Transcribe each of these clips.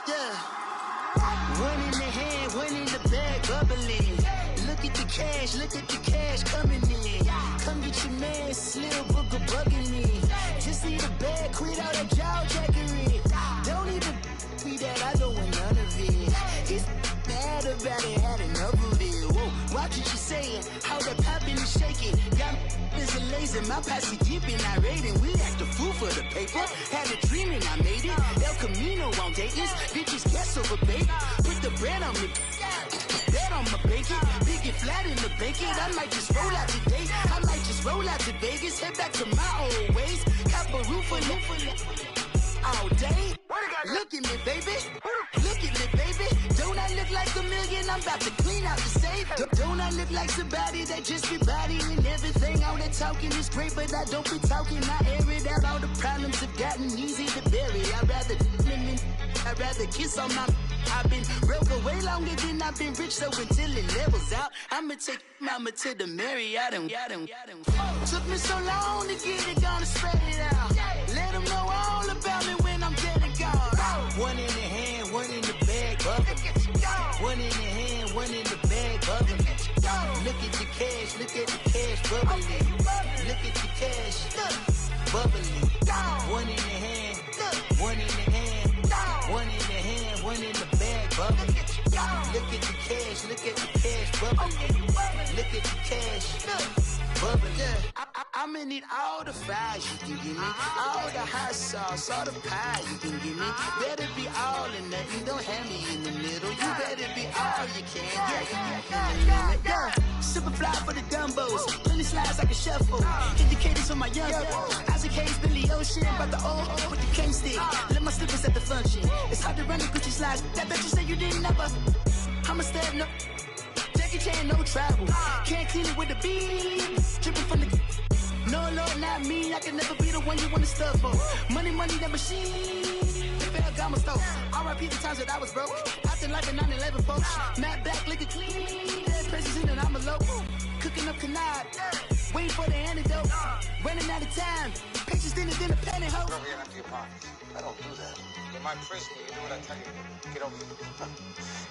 Yeah. One in the hand, one in the bag, bubbling. Look at the cash coming in. Come get your man, Slim Booker bugging me. Just need a bag, quit all that jaw jackery. Don't even be that, I don't want none of it. He's mad about it, had enough of it. Whoa, watch what you saying, how that poppin' and shaking. Got is a lazy, my posse deep and irate, and we act a fool for the paper. Had a dream and I made it. El Camino on Dayton's, bitches guess over bait. Put the bread on me, bet on my bacon. Big and flat in the bacon. I might just roll out today. I might just roll out to Vegas, head back to my old ways. Cop a roof for all day. Look at me, baby. Look at me, baby. Don't I look like a million? I'm about to clean out the safe. Don't I look like somebody that just be bodying everything? All that talking is great, but I don't be talking. I air it out. All the problems have gotten easy to bury. I'd rather kiss on my. I've been broke way longer than I've been rich, so until it levels out, I'ma take mama to the Marriott and took me so long to get it, gonna spread it out. Let them know all about me when I'm dead and gone. One in the hand, one in the bag, bubbling. One in the hand, one in the bag, bubbling. Look at the cash, bubbling. Look at the cash, bubbling. One in the hand, one in the hand, one in the hand, one in the bag, bubbling. Look at the cash, bubbling. Look at the cash, bubbling. I'ma need all the fries you can give me, all the hot sauce, all the pie you can give me. Better be all in nothing, don't have me in the middle. You better be all you can. Yeah. Super fly for the dumbos, plenty slides like a shuffle. Indicators on my young Isaac Hayes, Billy Ocean, but the old with the cane stick. Let my slippers at the function. It's hard to run the Gucci slides. That bet you say you didn't never. I'ma step no. Jackie Chan, no travel. Can't clean it with the beat. Dripping from the. No, Lord, not me. I can never be the one you want to stuff for. Money, that machine. Gamma stove. R.I.P. the times that I was broke. Acting like a 9/11 folks. Matte black, liquor clean. Dead presents in and I'm a local. Cooking up canard. Waiting for the antidote. Running out of time. Patience thinner than a pantyhose. Over here, empty your pockets. I don't do that. In my prison, you do what I tell you. Get over here.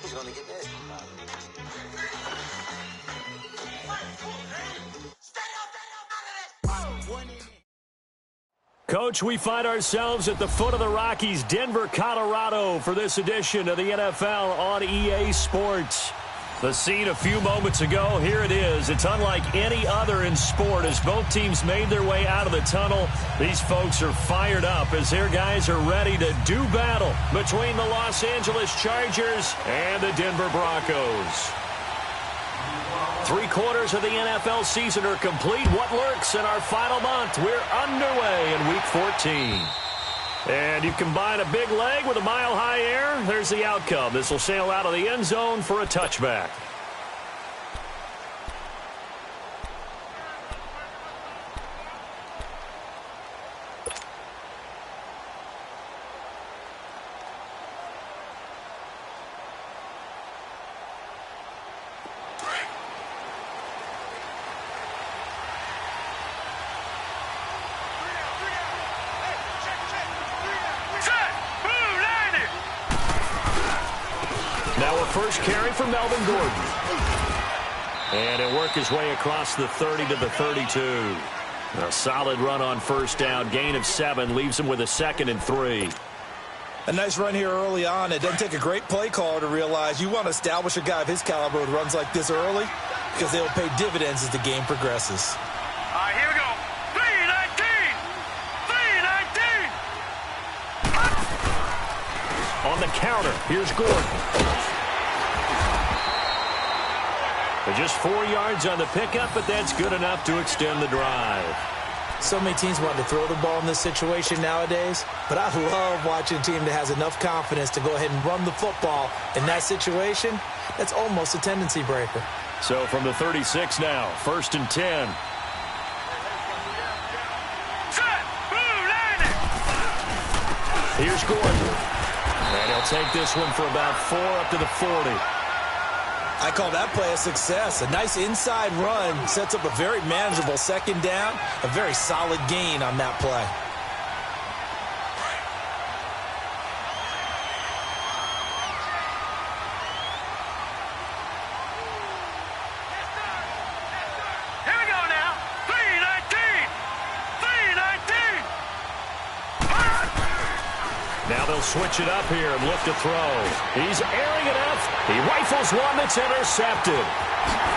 He's gonna get nasty. Coach, we find ourselves at the foot of the Rockies, Denver, Colorado, for this edition of the NFL on EA Sports. The scene a few moments ago, here it is. It's unlike any other in sport as both teams made their way out of the tunnel. These folks are fired up as their guys are ready to do battle between the Los Angeles Chargers and the Denver Broncos. 3/4 of the NFL season are complete. What lurks in our final month? We're underway in Week 14. And you combine a big leg with a mile-high air, there's the outcome. This will sail out of the end zone for a touchback. Now a first carry for Melvin Gordon. And he'll work his way across the 30 to the 32. A solid run on first down. Gain of 7 leaves him with a 2nd and 3. A nice run here early on. It doesn't take a great play caller to realize you want to establish a guy of his caliber with runs like this early because they will pay dividends as the game progresses. All right, here we go. 319! 319! On the counter, here's Gordon. Just 4 yards on the pickup, but that's good enough to extend the drive. So many teams want to throw the ball in this situation nowadays, but I love watching a team that has enough confidence to go ahead and run the football. In that situation, that's almost a tendency breaker. So from the 36 now, 1st and 10. Here's Gordon. And he'll take this one for about 4 up to the 40. I call that play a success. A nice inside run sets up a very manageable 2nd down, a very solid gain on that play. Now they'll switch it up here and look to throw. He's airing it up. He rifles one that's intercepted.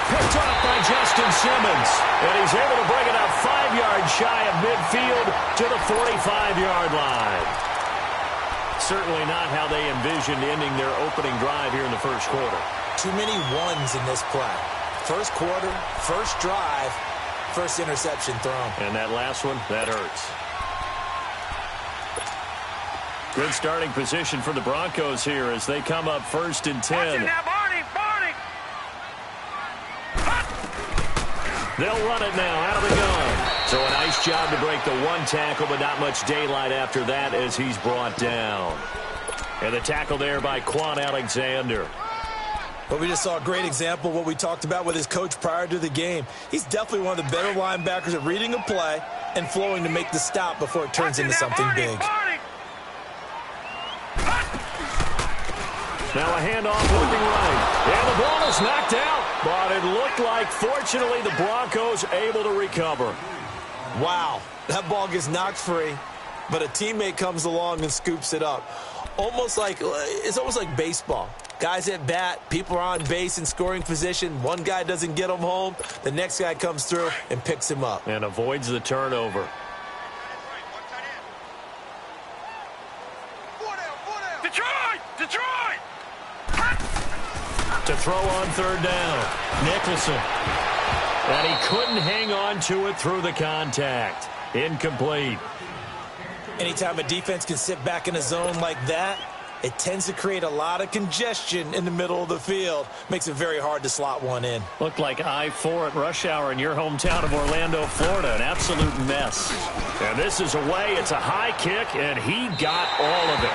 Picked off by Justin Simmons. And he's able to bring it up 5 yards shy of midfield to the 45-yard line. Certainly not how they envisioned ending their opening drive here in the first quarter. Too many ones in this play. First quarter, first drive, first interception thrown. And that last one, that hurts. Good starting position for the Broncos here as they come up 1st and 10. Now, Barney! They'll run it now out of the gun. So a nice job to break the one tackle, but not much daylight after that as he's brought down. And the tackle there by Quan Alexander. But we just saw a great example of what we talked about with his coach prior to the game. He's definitely one of the better linebackers at reading a play and flowing to make the stop before it turns into something big. Now a handoff looking right. And the ball is knocked out. But it looked like, fortunately, the Broncos able to recover. Wow. That ball gets knocked free, but a teammate comes along and scoops it up. It's almost like baseball. Guys at bat, people are on base in scoring position. One guy doesn't get him home. The next guy comes through and picks him up. And avoids the turnover. Detroit! To throw on 3rd down. Nicholson. And he couldn't hang on to it through the contact. Incomplete. Anytime a defense can sit back in a zone like that, it tends to create a lot of congestion in the middle of the field. Makes it very hard to slot one in. Looked like I-4 at rush hour in your hometown of Orlando, Florida. An absolute mess. And this is away. It's a high kick, and he got all of it.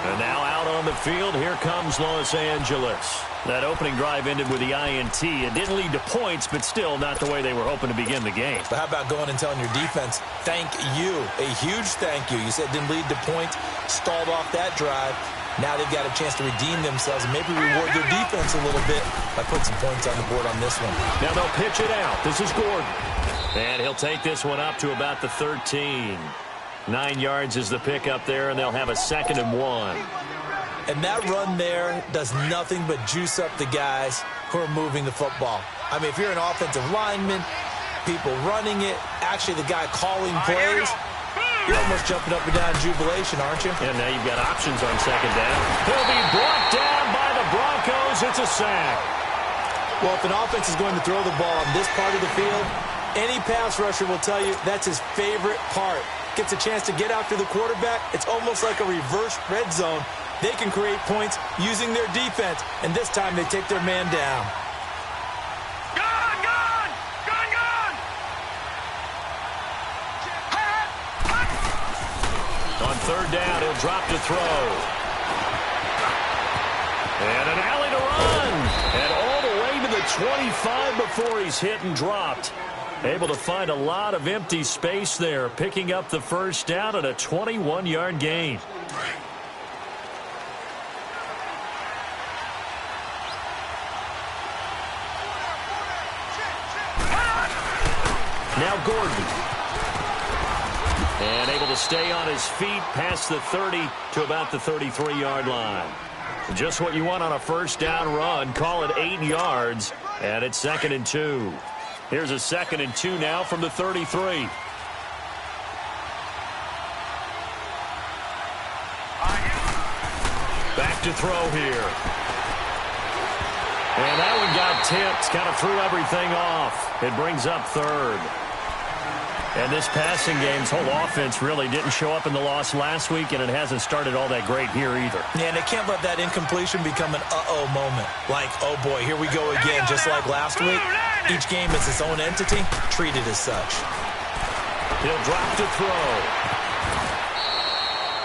And now out on the field, here comes Los Angeles. That opening drive ended with the INT. It didn't lead to points, but still not the way they were hoping to begin the game. But how about going and telling your defense, thank you, a huge thank you. You said it didn't lead to points, stalled off that drive. Now they've got a chance to redeem themselves and maybe reward their defense a little bit by putting some points on the board on this one. Now they'll pitch it out. This is Gordon. And he'll take this one up to about the 13. 9 yards is the pickup there, and they'll have a 2nd and 1. And that run there does nothing but juice up the guys who are moving the football. I mean, if you're an offensive lineman, people running it, actually the guy calling plays, you're almost jumping up and down in jubilation, aren't you? And now you've got options on 2nd down. He'll be brought down by the Broncos. It's a sack. Well, if an offense is going to throw the ball on this part of the field, any pass rusher will tell you that's his favorite part. Gets a chance to get after the quarterback. It's almost like a reverse red zone. They can create points using their defense, and this time they take their man down. Gone! On 3rd down, he'll drop to throw. And an alley to run. And all the way to the 25 before he's hit and dropped. Able to find a lot of empty space there, picking up the 1st down at a 21-yard gain. Now Gordon. And able to stay on his feet past the 30 to about the 33-yard line. Just what you want on a 1st down run. Call it 8 yards, and it's 2nd and 2. Here's a 2nd and 2 now from the 33. Back to throw here. And that one got tipped. Kind of threw everything off. It brings up 3rd. And this passing game's whole offense really didn't show up in the loss last week, and it hasn't started all that great here either. Yeah, and they can't let that incompletion become an uh-oh moment. Like, oh boy, here we go again, just like last week. Each game is its own entity, treated as such. He'll drop to throw.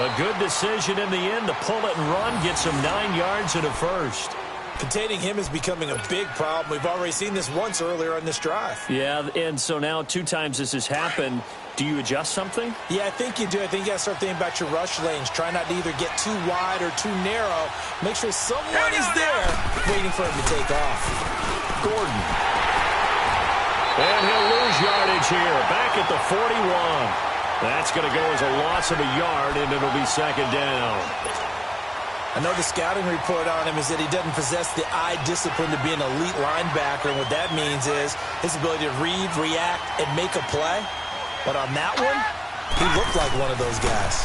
A good decision in the end to pull it and run, gets him 9 yards and a 1st. Containing him is becoming a big problem. We've already seen this once earlier on this drive. Yeah, and so now 2 times this has happened. Do you adjust something? Yeah, I think you do. I think you got to start thinking about your rush lanes. Try not to either get too wide or too narrow. Make sure someone is there waiting for him to take off. Gordon. And he'll lose yardage here. Back at the 41. That's going to go as a loss of a yard, and it'll be second down. I know the scouting report on him is that he doesn't possess the eye discipline to be an elite linebacker, and what that means is his ability to read, react, and make a play. But on that one, he looked like one of those guys.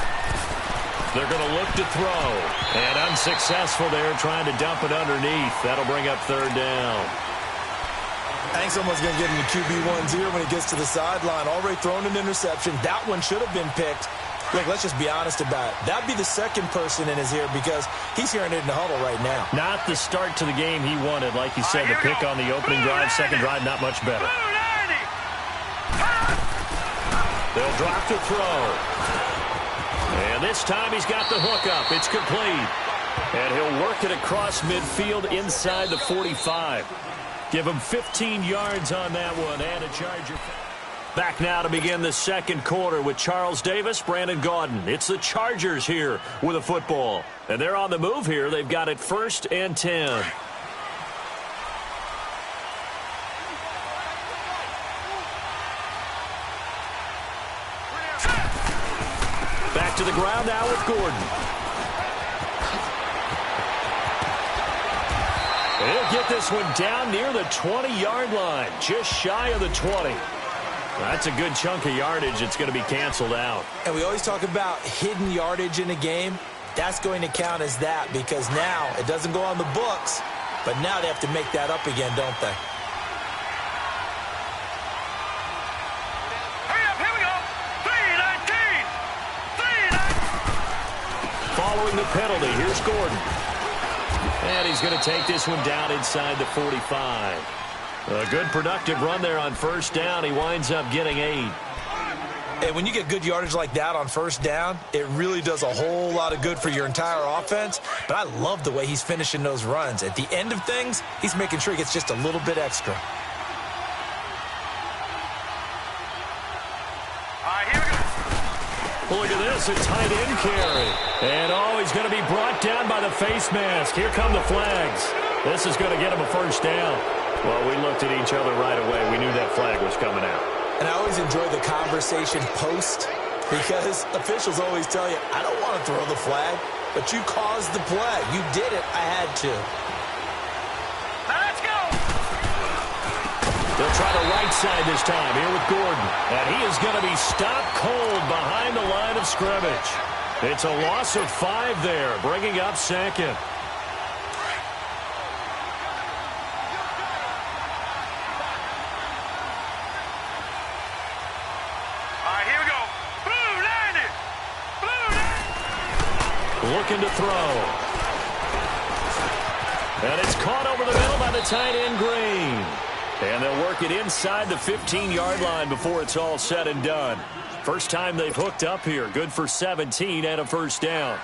They're going to look to throw, and unsuccessful there, trying to dump it underneath. That'll bring up third down. I think someone's going to get him the QB1 here when he gets to the sideline. Already thrown an interception. That one should have been picked. Look, let's just be honest about it. That'd be the second person in his ear because he's hearing it in the huddle right now. Not the start to the game he wanted. Like you said, the pick on the opening drive, second drive, not much better. They'll drop to throw. And this time he's got the hook up. It's complete. And he'll work it across midfield inside the 45. Give him 15 yards on that one and a Charger. Back now to begin the second quarter with Charles Davis, Brandon Gaudin. It's the Chargers here with a football. And they're on the move here. They've got it 1st and 10. Back to the ground now with Gordon. He'll get this one down near the 20-yard line, just shy of the 20. That's a good chunk of yardage. It's going to be canceled out. And we always talk about hidden yardage in a game. That's going to count as that because now it doesn't go on the books, but now they have to make that up again, don't they? Hurry up, here we go. 3-19. Following the penalty, here's Gordon. And he's going to take this one down inside the 45. A good productive run there on first down. He winds up getting 8. And when you get good yardage like that on first down, it really does a whole lot of good for your entire offense. But I love the way he's finishing those runs. At the end of things, he's making sure he gets just a little bit extra. All right, here we go. Look at this, a tight end carry. And, he's going to be brought down by the face mask. Here come the flags. This is going to get him a first down. Well, we looked at each other right away. We knew that flag was coming out. And I always enjoy the conversation post because officials always tell you, I don't want to throw the flag, but you caused the play. You did it. I had to. Now let's go. They'll try the right side this time here with Gordon. And he is going to be stopped cold behind the line of scrimmage. It's a loss of 5 there, bringing up second. Looking to throw. And it's caught over the middle by the tight end, Green. And they'll work it inside the 15-yard line before it's all said and done. First time they've hooked up here. Good for 17 and a first down.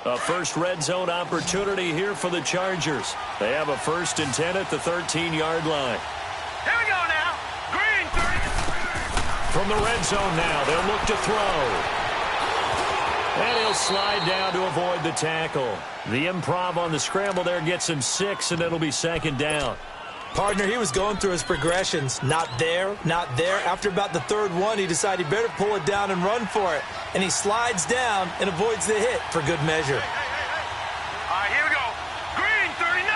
A first red zone opportunity here for the Chargers. They have a 1st and 10 at the 13-yard line. Here we go now. Green 30. From the red zone now, they'll look to throw. And he'll slide down to avoid the tackle. The improv on the scramble there gets him 6, and it'll be second down. Partner, he was going through his progressions. Not there, not there. After about the 3rd one, he decided he better pull it down and run for it. And he slides down and avoids the hit for good measure. All right, here we go. Green 39.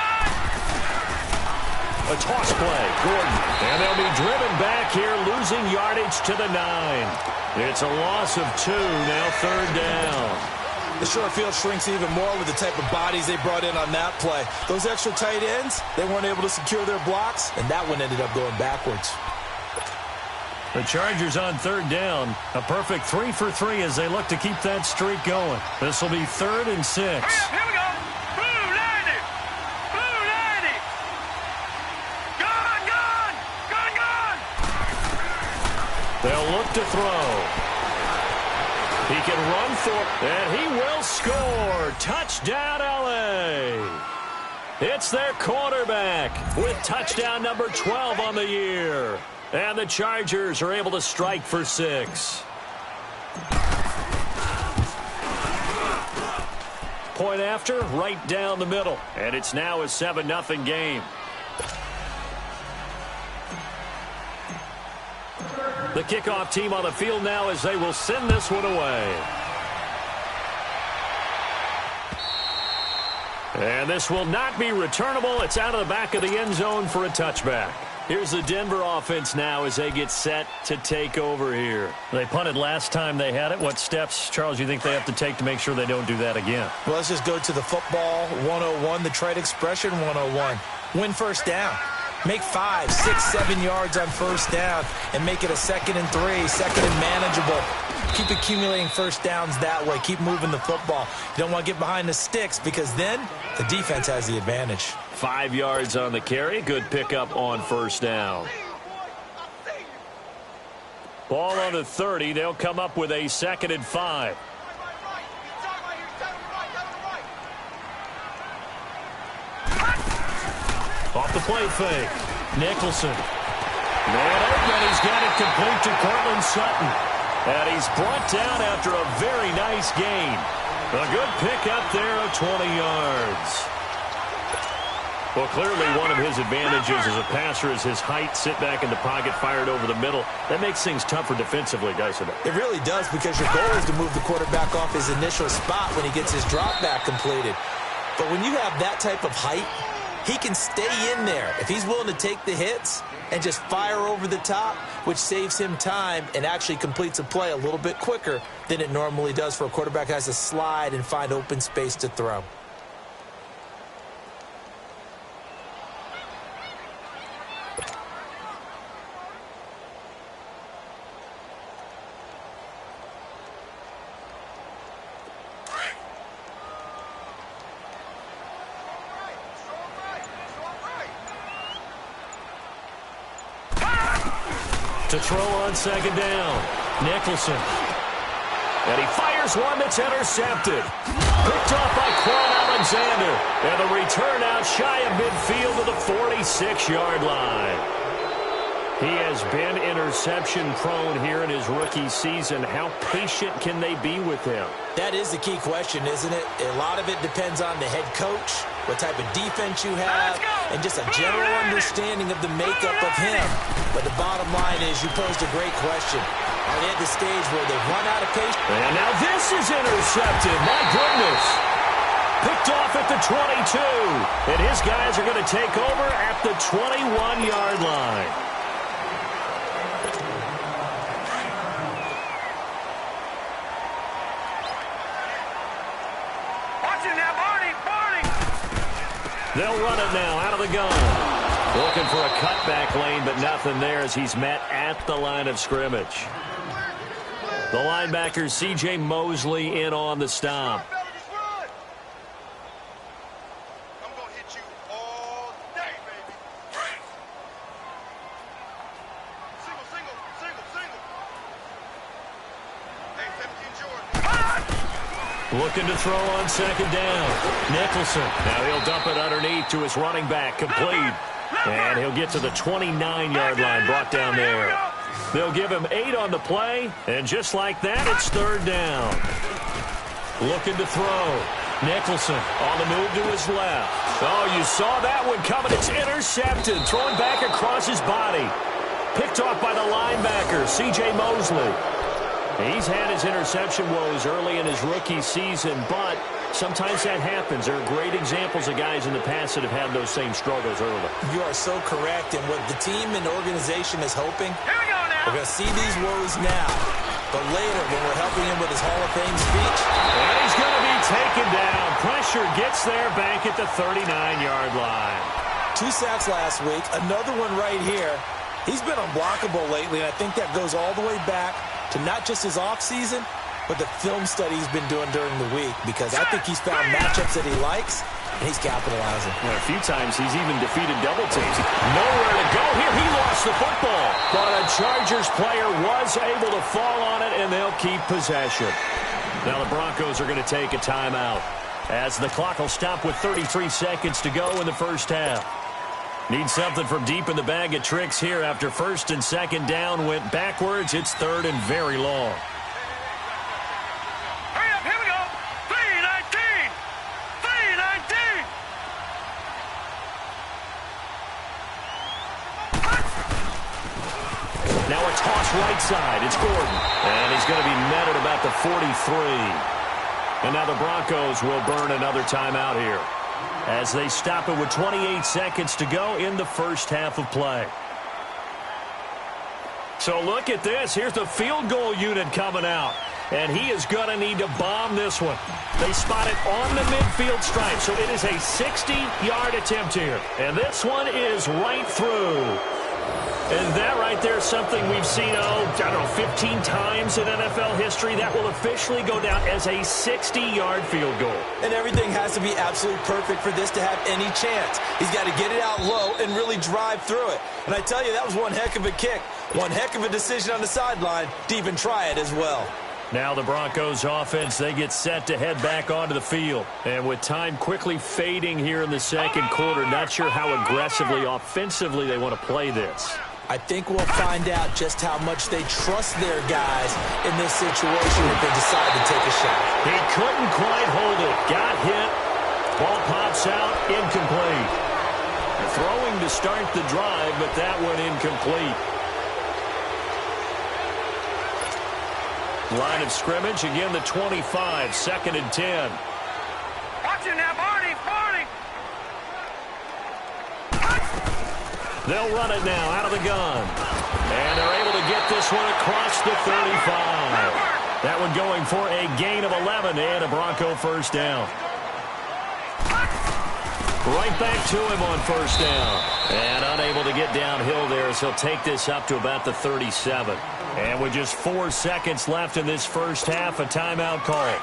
A toss play, Gordon. And they'll be driven back here, losing yardage to the 9. It's a loss of 2, now 3rd down. The short field shrinks even more with the type of bodies they brought in on that play. Those extra tight ends, they weren't able to secure their blocks, and that one ended up going backwards. The Chargers on 3rd down. A perfect 3 for 3 as they look to keep that streak going. This will be 3rd and 6. Hurry up, here we go. Blue 90. Blue 90. Gone, gone. Gone, gone. They'll look to throw. He can run for, and he will score. Touchdown, L.A. It's their quarterback with touchdown number 12 on the year. And the Chargers are able to strike for 6. Point after, right down the middle. And it's now a 7-0 game. The kickoff team on the field now as they will send this one away. And this will not be returnable. It's out of the back of the end zone for a touchback. Here's the Denver offense now as they get set to take over here. They punted last time they had it. What steps, Charles, do you think they have to take to make sure they don't do that again? Well, let's just go to the football 101, the trade expression 101. Win first down. Make 5, 6, 7 yards on first down and make it a 2nd and 3, 2nd and manageable. Keep accumulating first downs that way. Keep moving the football. You don't want to get behind the sticks because then the defense has the advantage. 5 yards on the carry. Good pickup on first down. Ball on the 30. They'll come up with a 2nd and 5. Off the play fake. Nicholson. Man open. He's got it complete to Cortland Sutton. And he's brought down after a very nice gain. A good pickup there of 20 yards. Well, clearly one of his advantages as a passer is his height. Sit back in the pocket, fired over the middle. That makes things tougher defensively, doesn't it? It really does because your goal is to move the quarterback off his initial spot when he gets his drop back completed. But when you have that type of height, he can stay in there if he's willing to take the hits and just fire over the top, which saves him time and actually completes a play a little bit quicker than it normally does for a quarterback who has to slide and find open space to throw. To throw on 2nd down. Nicholson. And he fires one that's intercepted. Picked off by Quan Alexander. And the return out shy of midfield to the 46-yard line. He has been interception-prone here in his rookie season. How patient can they be with him? That is the key question, isn't it? A lot of it depends on the head coach, what type of defense you have, and just a general understanding of the makeup of him. But the bottom line is you posed a great question. Are they at the stage where they've run out of patience? And now this is intercepted. My goodness. Picked off at the 22. And his guys are going to take over at the 21-yard line. They'll run it now out of the gun. Looking for a cutback lane, but nothing there as he's met at the line of scrimmage. The linebacker, C.J. Mosley, in on the stop. I'm going to hit you all day, baby. Single, single, single, single. Hey, 17 Jordan. Looking to throw on 2nd down. Nicholson. Now he'll dump it underneath to his running back. Complete. And he'll get to the 29-yard line. Brought down there. They'll give him 8 on the play. And just like that, it's 3rd down. Looking to throw. Nicholson on the move to his left. Oh, you saw that one coming. It's intercepted. Throwing back across his body. Picked off by the linebacker, C.J. Mosley. He's had his interception woes early in his rookie season, but sometimes that happens. There are great examples of guys in the past that have had those same struggles early. You are so correct, and what the team and organization is hoping, we're going to see these woes now, but later when we're helping him with his Hall of Fame speech. And he's going to be taken down. Pressure gets there back at the 39-yard line. 2 sacks last week, another one right here. He's been unblockable lately, and I think that goes all the way back to not just his offseason, but the film study he's been doing during the week, because I think he's found matchups that he likes, and he's capitalizing. And a few times he's even defeated double teams. Nowhere to go here. He lost the football. But a Chargers player was able to fall on it, and they'll keep possession. Now the Broncos are going to take a timeout as the clock will stop with 33 seconds to go in the first half. Need something from deep in the bag of tricks here after 1st and 2nd down went backwards. It's 3rd and very long. Hurry up, here we go. 3-19. 3-19. Now a toss right side. It's Gordon. And he's going to be met at about the 43. And now the Broncos will burn another timeout here as they stop it with 28 seconds to go in the first half of play. So look at this. Here's the field goal unit coming out. And he is going to need to bomb this one. They spot it on the midfield stripe, so it is a 60-yard attempt here. And this one is right through. And that right there is something we've seen, I don't know, 15 times in NFL history. That will officially go down as a 60-yard field goal. And everything has to be absolutely perfect for this to have any chance. He's got to get it out low and really drive through it. And I tell you, that was one heck of a kick. One heck of a decision on the sideline to even try it as well. Now the Broncos offense, they get set to head back onto the field. And with time quickly fading here in the second quarter, not sure how aggressively, offensively they want to play this. I think we'll find out just how much they trust their guys in this situation if they decide to take a shot. He couldn't quite hold it. Got hit. Ball pops out. Incomplete. Throwing to start the drive, but that one incomplete. Line of scrimmage, again the 25, 2nd and 10. Watch it now, Barney, Barney. They'll run it now out of the gun. And they're able to get this one across the 35. That one going for a gain of 11 and a Bronco first down. Right back to him on first down. And unable to get downhill there, so he'll take this up to about the 37. And with just 4 seconds left in this first half, a timeout call.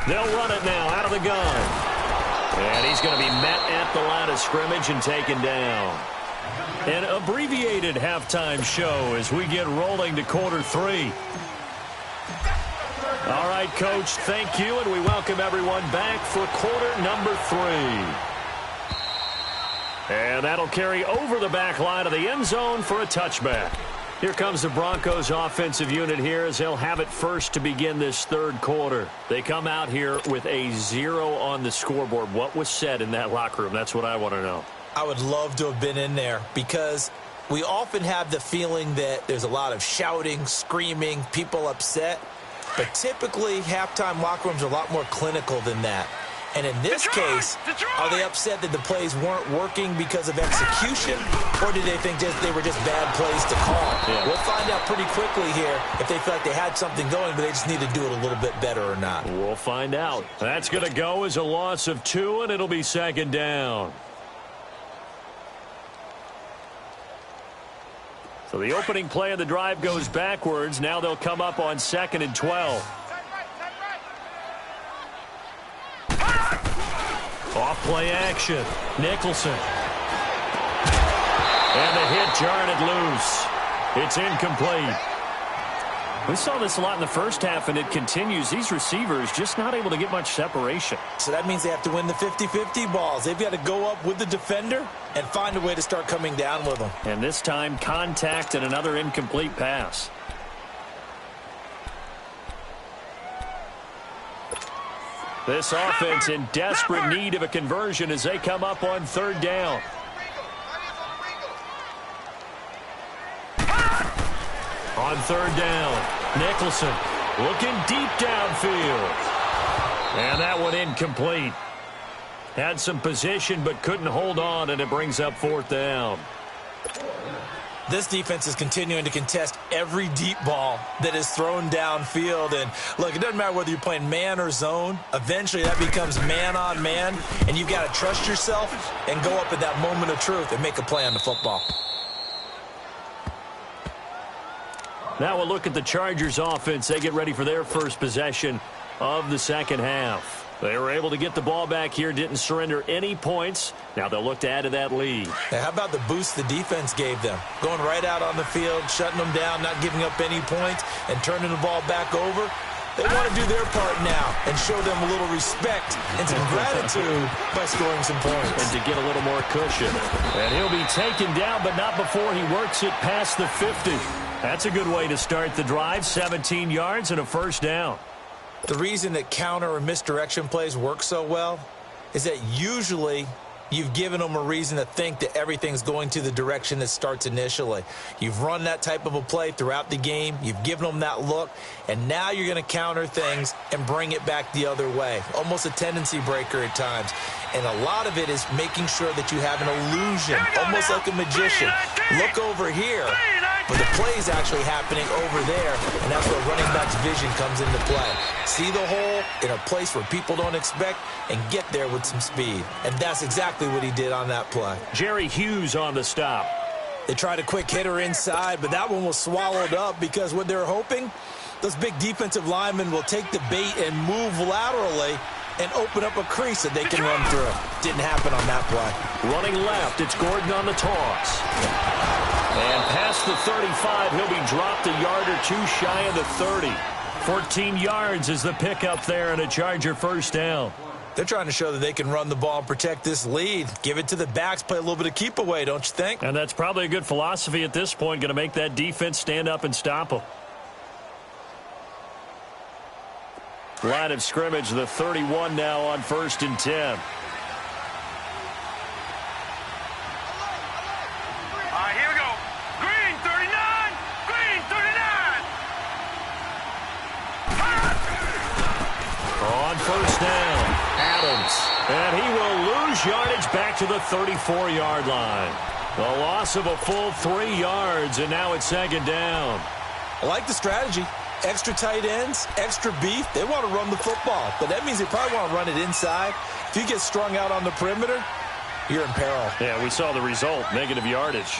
They'll run it now out of the gun. And he's going to be met at the line of scrimmage and taken down. An abbreviated halftime show as we get rolling to quarter 3. All right, Coach, thank you, and we welcome everyone back for quarter number 3. And that'll carry over the back line of the end zone for a touchback. Here comes the Broncos offensive unit here as they'll have it first to begin this third quarter. They come out here with a 0 on the scoreboard. What was said in that locker room? That's what I want to know. I would love to have been in there because we often have the feeling that there's a lot of shouting, screaming, people upset. But typically, halftime locker rooms are a lot more clinical than that. And in this case, are they upset that the plays weren't working because of execution, or did they think they were just bad plays to call? Yeah. We'll find out pretty quickly here if they feel like they had something going, but they just need to do it a little bit better or not. We'll find out. That's going to go as a loss of 2, and it'll be 2nd down. So the opening play of the drive goes backwards. Now they'll come up on 2nd and 12. Off play action. Nicholson. And the hit jarred it loose. It's incomplete. We saw this a lot in the first half, and it continues. These receivers just not able to get much separation. So that means they have to win the 50-50 balls. They've got to go up with the defender and find a way to start coming down with them. And this time, contact and another incomplete pass. This offense in desperate need of a conversion as they come up on 3rd down. On 3rd down, Nicholson looking deep downfield. And that one incomplete. Had some position but couldn't hold on, and it brings up 4th down. This defense is continuing to contest every deep ball that is thrown downfield. And, look, it doesn't matter whether you're playing man or zone. Eventually, that becomes man on man, and you've got to trust yourself and go up at that moment of truth and make a play on the football. Now we'll look at the Chargers offense. They get ready for their first possession of the second half. They were able to get the ball back here, didn't surrender any points. Now they'll look to add to that lead. Now, how about the boost the defense gave them? Going right out on the field, shutting them down, not giving up any points, and turning the ball back over. They want to do their part now and show them a little respect and some gratitude by scoring some points. And to get a little more cushion. And he'll be taken down, but not before he works it past the 50. That's a good way to start the drive. 17 yards and a first down. The reason that counter or misdirection plays work so well is that usually you've given them a reason to think that everything's going to the direction it starts initially. You've run that type of a play throughout the game. You've given them that look, and now you're going to counter things and bring it back the other way. Almost a tendency breaker at times. And a lot of it is making sure that you have an illusion, almost like a magician. Look over here, but the play is actually happening over there, and that's where running back's vision comes into play. See the hole in a place where people don't expect and get there with some speed. And that's exactly what he did on that play. Jerry Hughes on the stop. They tried a quick hitter inside, but that one was swallowed up because what they're hoping, those big defensive linemen will take the bait and move laterally and open up a crease that they can run through. Didn't happen on that play. Running left, it's Gordon on the toss. And past the 35, he'll be dropped a yard or two shy of the 30. 14 yards is the pickup there and a Charger first down. They're trying to show that they can run the ball and protect this lead. Give it to the backs, play a little bit of keep away, don't you think? And that's probably a good philosophy at this point, going to make that defense stand up and stop them. Line of scrimmage, the 31 now on 1st and 10. All right, here we go. Green 39. Green 39. On 1st down, Adams. And he will lose yardage back to the 34-yard line. A loss of a full 3 yards, and now it's 2nd down. I like the strategy. Extra tight ends, extra beef. They want to run the football, but that means they probably want to run it inside. If you get strung out on the perimeter, you're in peril. Yeah, we saw the result, negative yardage.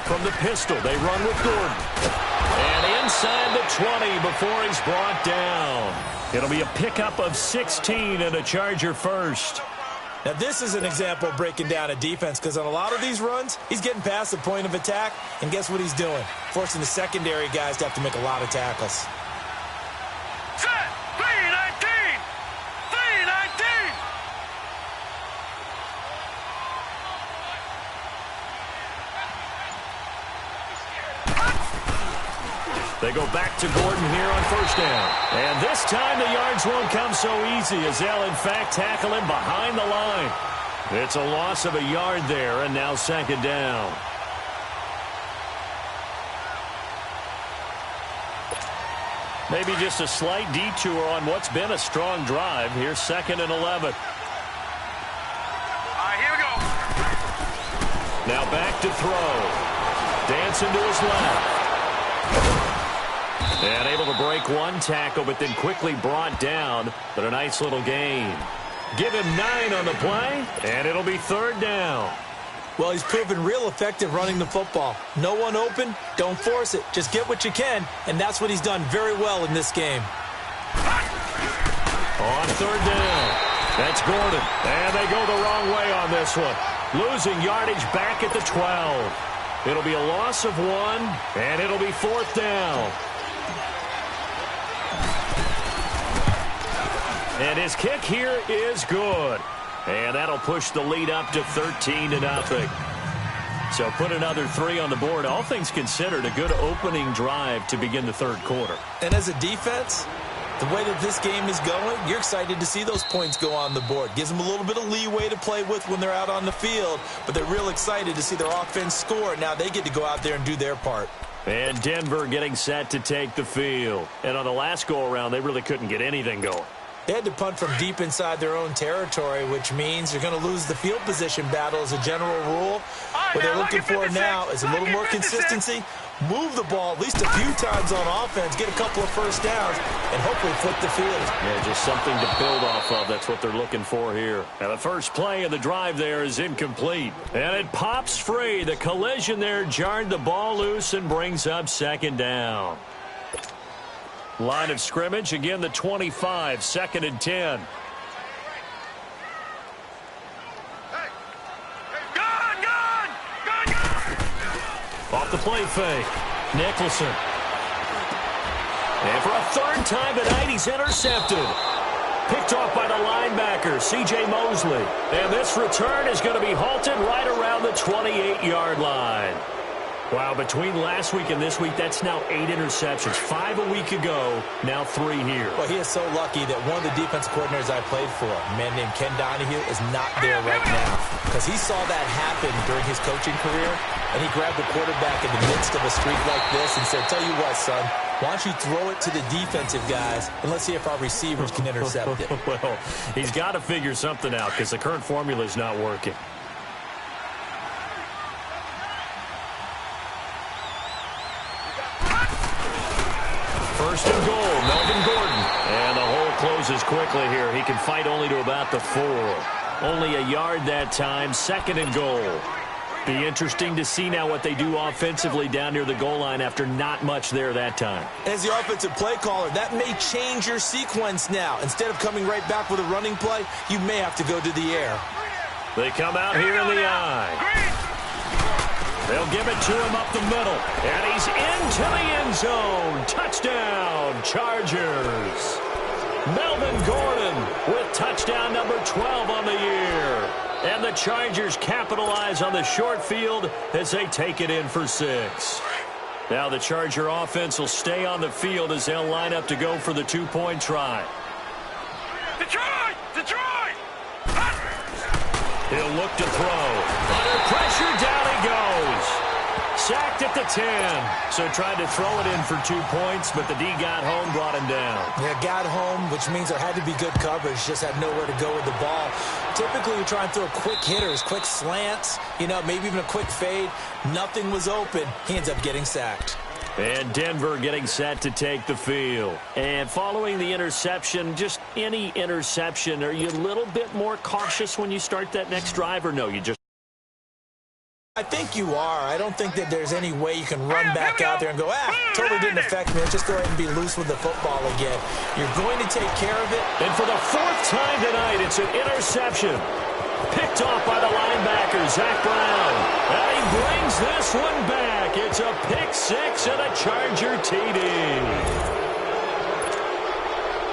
From the pistol, they run with Gordon. And inside the 20 before he's brought down. It'll be a pickup of 16 and a Charger first. Now, this is an example of breaking down a defense because on a lot of these runs, he's getting past the point of attack, and guess what he's doing? Forcing the secondary guys to have to make a lot of tackles. Set. 319. 319. They go back to Gordon here on 1st down. And this time the yards won't come so easy as they'll, in fact, tackle him behind the line. It's a loss of a yard there, and now 2nd down. Maybe just a slight detour on what's been a strong drive. Here's 2nd and 11. All right, here we go. Now back to throw. Dancing to his left. And able to break one tackle, but then quickly brought down. But a nice little gain. Give him 9 on the play, and it'll be 3rd down. Well, he's proven real effective running the football. No one open, don't force it. Just get what you can, and that's what he's done very well in this game. On 3rd down, that's Gordon. And they go the wrong way on this one. Losing yardage back at the 12. It'll be a loss of 1, and it'll be 4th down. And his kick here is good. And that'll push the lead up to 13-0. So put another 3 on the board. All things considered, a good opening drive to begin the 3rd quarter. And as a defense, the way that this game is going, you're excited to see those points go on the board. Gives them a little bit of leeway to play with when they're out on the field, but they're real excited to see their offense score. Now they get to go out there and do their part. And Denver getting set to take the field. And on the last go-around, they really couldn't get anything going. They had to punt from deep inside their own territory, which means you're going to lose the field position battle as a general rule. What they're looking for now is a little more consistency. Move the ball at least a few times on offense, get a couple of first downs, and hopefully flip the field. Yeah, just something to build off of. That's what they're looking for here. Now, the first play of the drive there is incomplete. And it pops free. The collision there jarred the ball loose and brings up 2nd down. Line of scrimmage, again, the 25, 2nd and 10. Off the play fake. Nicholson. And for a 3rd time tonight, he's intercepted. Picked off by the linebacker, C.J. Mosley. And this return is going to be halted right around the 28-yard line. Wow, between last week and this week, that's now 8 interceptions. 5 a week ago, now 3 here. Well, he is so lucky that one of the defense coordinators I played for, a man named Ken Donahue, is not there right now. Because he saw that happen during his coaching career, and he grabbed the quarterback in the midst of a streak like this and said, tell you what, son, why don't you throw it to the defensive guys, and let's see if our receivers can intercept it. Well, he's got to figure something out because the current formula is not working. First and goal, Melvin Gordon. And the hole closes quickly here. He can fight only to about the 4. Only a yard that time, second and goal. Be interesting to see now what they do offensively down near the goal line after not much there that time. As the offensive play caller, that may change your sequence now. Instead of coming right back with a running play, you may have to go to the air. They come out here in the eye. They'll give it to him up the middle. And he's into the end zone. Touchdown, Chargers. Melvin Gordon with touchdown number 12 on the year. And the Chargers capitalize on the short field as they take it in for 6. Now the Charger offense will stay on the field as they'll line up to go for the 2-point try. Detroit! Detroit! He'll look to throw. Under pressure, down he goes. Sacked at the 10. So tried to throw it in for 2 points, but the D got home, brought him down. Yeah, got home, which means there had to be good coverage. Just had nowhere to go with the ball. Typically, we try and throw quick hitters, quick slants, maybe even a quick fade. Nothing was open. He ends up getting sacked. And Denver getting set to take the field. And following the interception, just any interception, are you a little bit more cautious when you start that next drive, or no, you just... I think you are. I don't think that there's any way you can run back out there and go, totally didn't affect me. Let's just go ahead and be loose with the football again. You're going to take care of it. And for the 4th time tonight, it's an interception. Picked off by the linebacker, Zach Brown. And he brings this one back. It's a pick 6 and a Charger TD.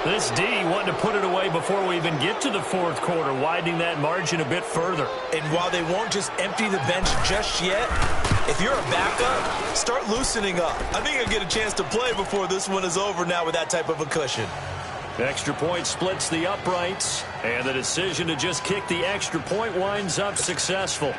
This D wanted to put it away before we even get to the 4th quarter, widening that margin a bit further. And while they won't just empty the bench just yet, if you're a backup, start loosening up. I think you'll get a chance to play before this one is over now with that type of a cushion. Extra point splits the uprights, and the decision to just kick the extra point winds up successful.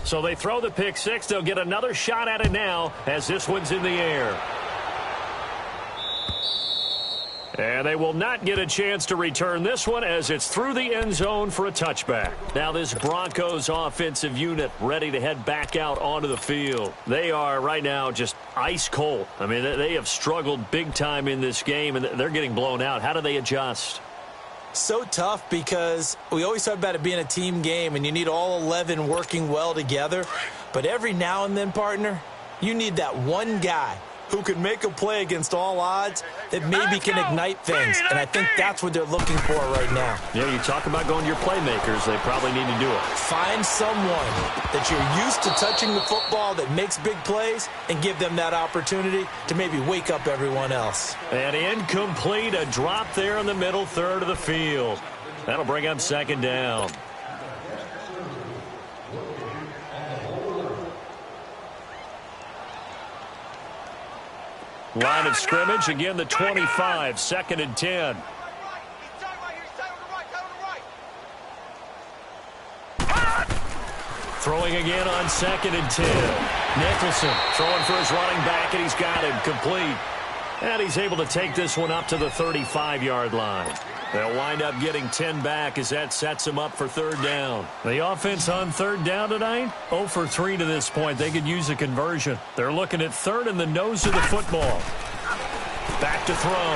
So they throw the pick 6. They'll get another shot at it now as this one's in the air. And they will not get a chance to return this one as it's through the end zone for a touchback. Now this Broncos offensive unit ready to head back out onto the field. They are right now just ice cold. I mean, they have struggled big time in this game, and they're getting blown out. How do they adjust? So tough because we always talk about it being a team game and you need all 11 working well together. But every now and then, partner, you need that one guy who can make a play against all odds that maybe can ignite things. And I think that's what they're looking for right now. Yeah, you talk about going to your playmakers. They probably need to do it. Find someone that you're used to touching the football that makes big plays and give them that opportunity to maybe wake up everyone else. And incomplete, a drop there in the middle third of the field. That'll bring up 2nd down. Line of scrimmage, again the 25, 2nd and 10. Throwing again on 2nd and 10. Nicholson throwing for his running back, and he's got him complete. And he's able to take this one up to the 35-yard line. They'll wind up getting 10 back as that sets them up for 3rd down. The offense on 3rd down tonight, 0 for 3 to this point. They could use a conversion. They're looking at 3rd in the nose of the football. Back to throw.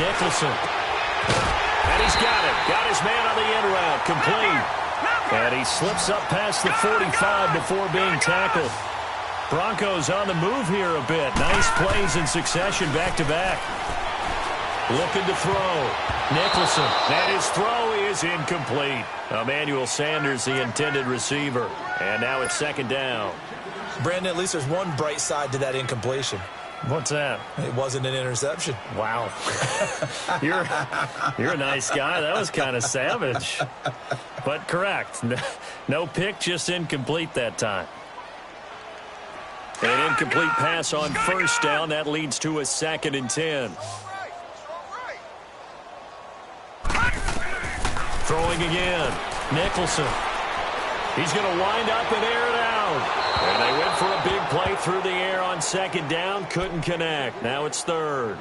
Nicholson. And he's got it. Got his man on the end route. Complete. And he slips up past the 45 before being tackled. Broncos on the move here a bit. Nice plays in succession back-to-back. Looking to throw. Nicholson. And his throw is incomplete. Emmanuel Sanders, the intended receiver. And now it's 2nd down. Brandon, at least there's one bright side to that incompletion. What's that? It wasn't an interception. Wow. You're a nice guy. That was kind of savage. But correct. No pick, just incomplete that time. An incomplete pass on first down. That leads to a 2nd and 10. Throwing again. Nicholson. He's going to wind up and air it out. And they went for a big play through the air on 2nd down. Couldn't connect. Now it's 3rd.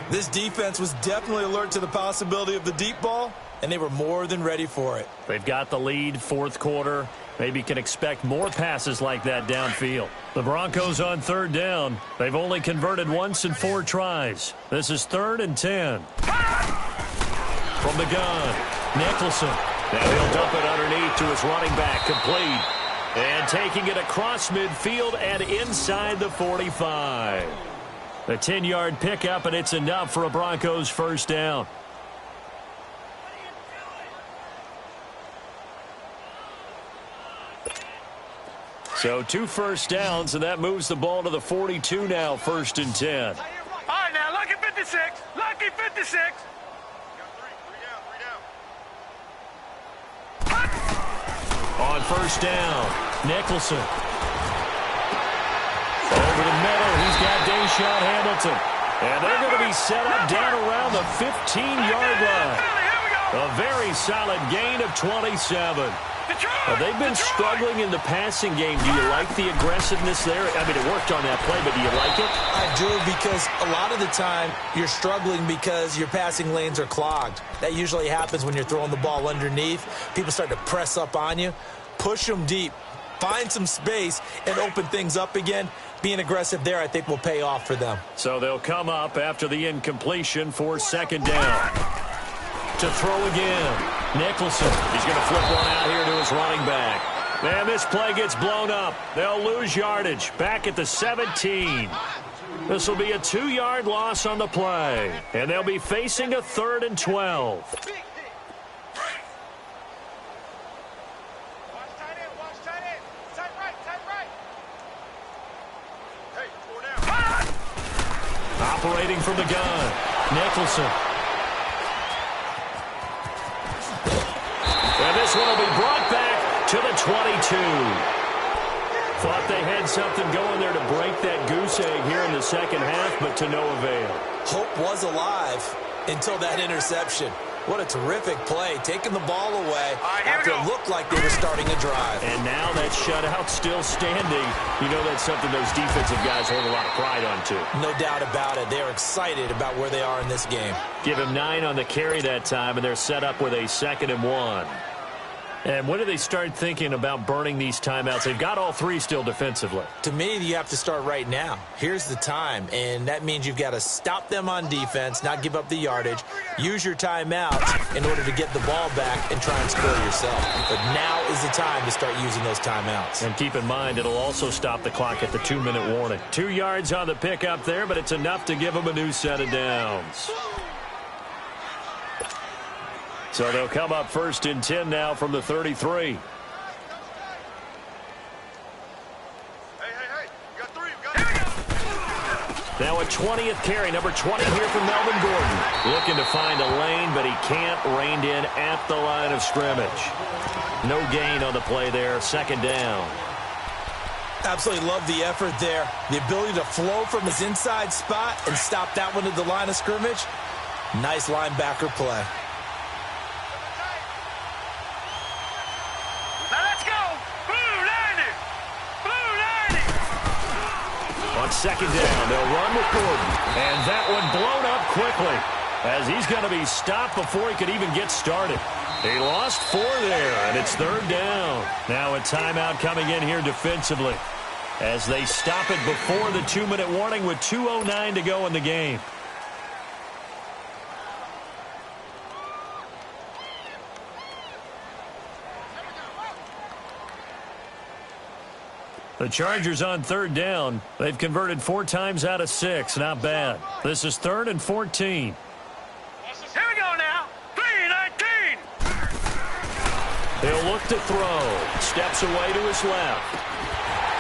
This defense was definitely alert to the possibility of the deep ball, and they were more than ready for it. They've got the lead, 4th quarter. Maybe can expect more passes like that downfield. The Broncos on 3rd down. They've only converted once in 4 tries. This is 3rd and 10. From the gun, Nicholson. Now he'll dump it underneath to his running back, complete. And taking it across midfield and inside the 45. A 10-yard pickup, and it's enough for a Broncos first down. So 2 first downs, and that moves the ball to the 42 now, 1st and 10. All right, now, lucky 56. Lucky 56. On first down, Nicholson. Over the middle, he's got Deshaun Hamilton. And they're going to be set up down around the 15-yard line. A very solid gain of 27. They've been struggling in the passing game. Do you like the aggressiveness there? I mean, it worked on that play, but do you like it? I do, because a lot of the time you're struggling because your passing lanes are clogged. That usually happens when you're throwing the ball underneath. People start to press up on you. Push them deep. Find some space and open things up again. Being aggressive there, I think, will pay off for them. So they'll come up after the incompletion for 2nd down. To throw again. Nicholson. He's going to flip one out here to his running back. Man, this play gets blown up. They'll lose yardage. Back at the 17. This will be a 2-yard loss on the play. And they'll be facing a 3rd and 12. Operating from the gun. Nicholson. And this one will be brought back to the 22. Thought they had something going there to break that goose egg here in the 2nd half, but to no avail. Hope was alive until that interception. What a terrific play, taking the ball away after it looked like they were starting a drive. And now that shutout still standing. You know that's something those defensive guys hold a lot of pride on, too. No doubt about it. They're excited about where they are in this game. Give him 9 on the carry that time, and they're set up with a 2nd and 1. And when do they start thinking about burning these timeouts? They've got all 3 still defensively. To me, you have to start right now. Here's the time, and that means you've got to stop them on defense, not give up the yardage, use your timeouts in order to get the ball back and try and score yourself. But now is the time to start using those timeouts. And keep in mind, it'll also stop the clock at the 2-minute warning. 2 yards on the pickup there, but it's enough to give them a new set of downs. So they'll come up 1st and 10 now from the 33. Now a 20th carry, number 20 here from Melvin Gordon. Looking to find a lane, but he can't. Reined in at the line of scrimmage. No gain on the play there, 2nd down. Absolutely love the effort there. The ability to flow from his inside spot and stop that one at the line of scrimmage. Nice linebacker play. On 2nd down, they'll run with Gordon. And that one blown up quickly as he's going to be stopped before he could even get started. He lost 4 there, and it's 3rd down. Now a timeout coming in here defensively as they stop it before the 2-minute warning with 2:09 to go in the game. The Chargers on 3rd down. They've converted 4 times out of 6. Not bad. This is 3rd and 14. Here we go now. 3-19. He'll look to throw. Steps away to his left.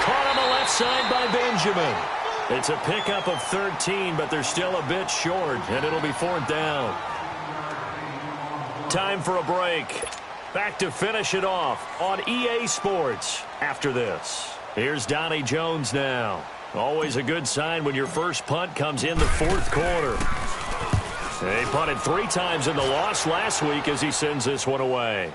Caught on the left side by Benjamin. It's a pickup of 13, but they're still a bit short, and it'll be 4th down. Time for a break. Back to finish it off on EA Sports after this. Here's Donnie Jones now. Always a good sign when your first punt comes in the 4th quarter. They punted 3 times in the loss last week as he sends this one away.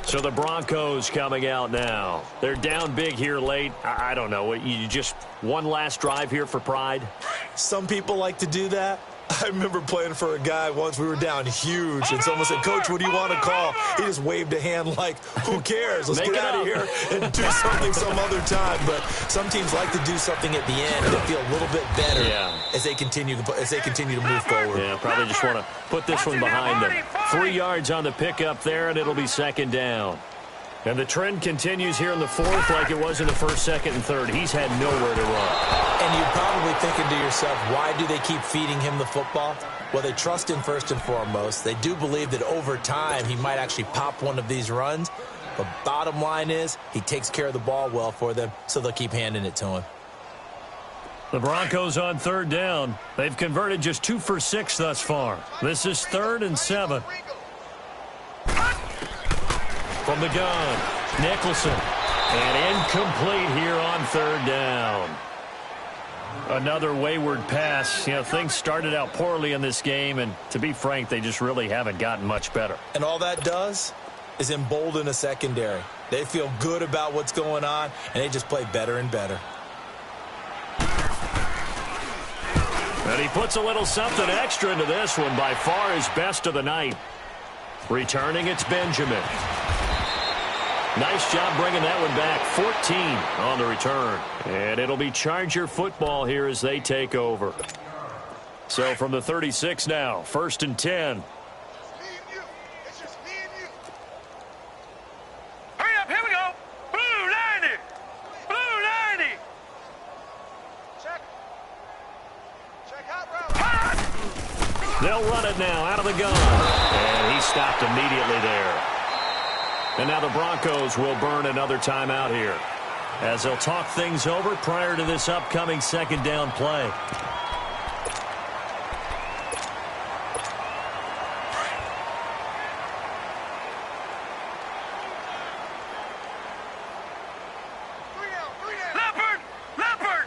So the Broncos coming out now. They're down big here late. I don't know. You just one last drive here for pride? Some people like to do that. I remember playing for a guy once. We were down huge, and someone said, "Coach, what do you want to call?" He just waved a hand like, who cares? Let's get out of here and do something some other time. But some teams like to do something at the end to feel a little bit better as they continue to move forward. Yeah, probably just want to put this one behind them. 3 yards on the pickup there, and it'll be 2nd down. And the trend continues here in the 4th like it was in the 1st, 2nd, and 3rd. He's had nowhere to run. And you're probably thinking to yourself, why do they keep feeding him the football? Well, they trust him first and foremost. They do believe that over time he might actually pop one of these runs. But bottom line is he takes care of the ball well for them, so they'll keep handing it to him. The Broncos on 3rd down. They've converted just 2 for 6 thus far. This is 3rd and 7. From the gun, Nicholson. And incomplete here on 3rd down. Another wayward pass. You know, things started out poorly in this game, and to be frank, they just really haven't gotten much better. And all that does is embolden a secondary. They feel good about what's going on, and they just play better and better. And he puts a little something extra into this one, by far his best of the night. Returning, it's Benjamin. Nice job bringing that one back. 14 on the return. And it'll be Charger football here as they take over. So from the 36 now, 1st and 10. Hurry up, here we go. Blue 90. Blue 90. Check out, route. They'll run it now out of the gun. And he stopped immediately there. And now the Broncos will burn another timeout here as they'll talk things over prior to this upcoming 2nd down play. Leopard.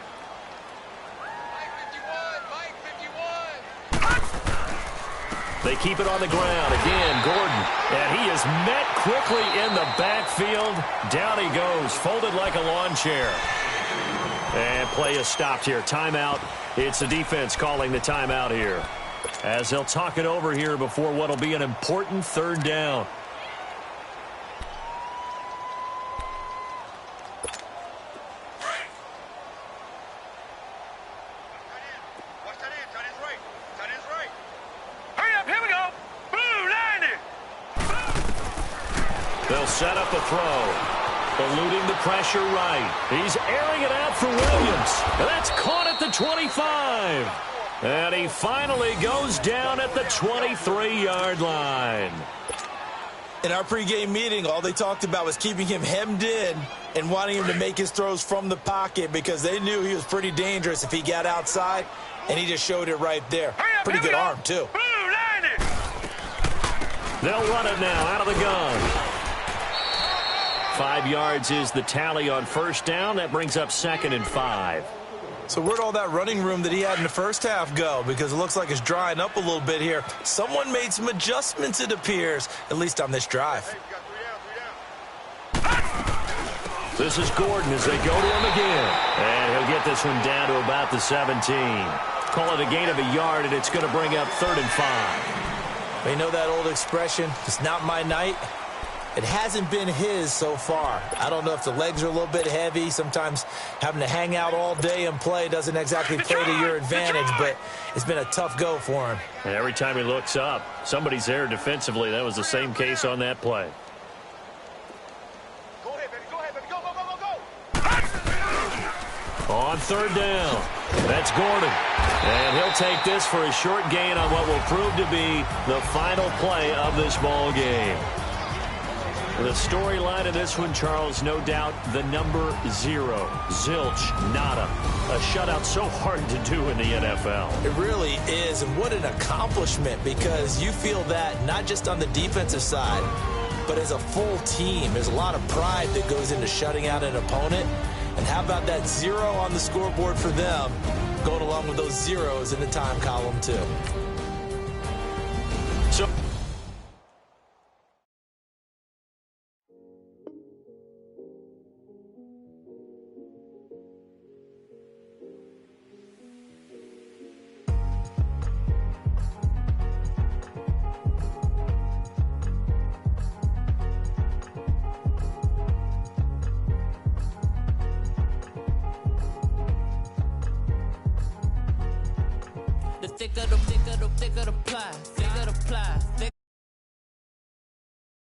They keep it on the ground. Again, Gordon. And he is met quickly in the backfield. Down he goes, folded like a lawn chair. And play is stopped here. Timeout. It's the defense calling the timeout here, as they'll talk it over here before what will be an important 3rd down. They'll set up a throw. Eluding the pressure right. He's airing it out for Williams. And that's caught at the 25. And he finally goes down at the 23-yard line. In our pregame meeting, all they talked about was keeping him hemmed in and wanting him to make his throws from the pocket because they knew he was pretty dangerous if he got outside, and he just showed it right there. Pretty good arm, too. They'll run it now out of the gun. 5 yards is the tally on 1st down. That brings up 2nd and 5. So where'd all that running room that he had in the first half go? Because it looks like it's drying up a little bit here. Someone made some adjustments, it appears, at least on this drive. This is Gordon as they go to him again. And he'll get this one down to about the 17. Call it a gain of a yard, and it's going to bring up 3rd and 5. You know that old expression, it's not my night? It hasn't been his so far. I don't know if the legs are a little bit heavy. Sometimes having to hang out all day and play doesn't exactly play to your advantage, but it's been a tough go for him. And every time he looks up, somebody's there defensively. That was the same case on that play. Go ahead, baby. Go ahead, baby. Go, go, go, go, go. On 3rd down, that's Gordon. And he'll take this for a short gain on what will prove to be the final play of this ball game. The storyline of this one, Charles, no doubt the number 0. Zilch, nada. A shutout so hard to do in the NFL. It really is, and what an accomplishment, because you feel that not just on the defensive side, but as a full team. There's a lot of pride that goes into shutting out an opponent. And how about that 0 on the scoreboard for them, going along with those zeros in the time column, too. So The thicker the pie, thicker the pie.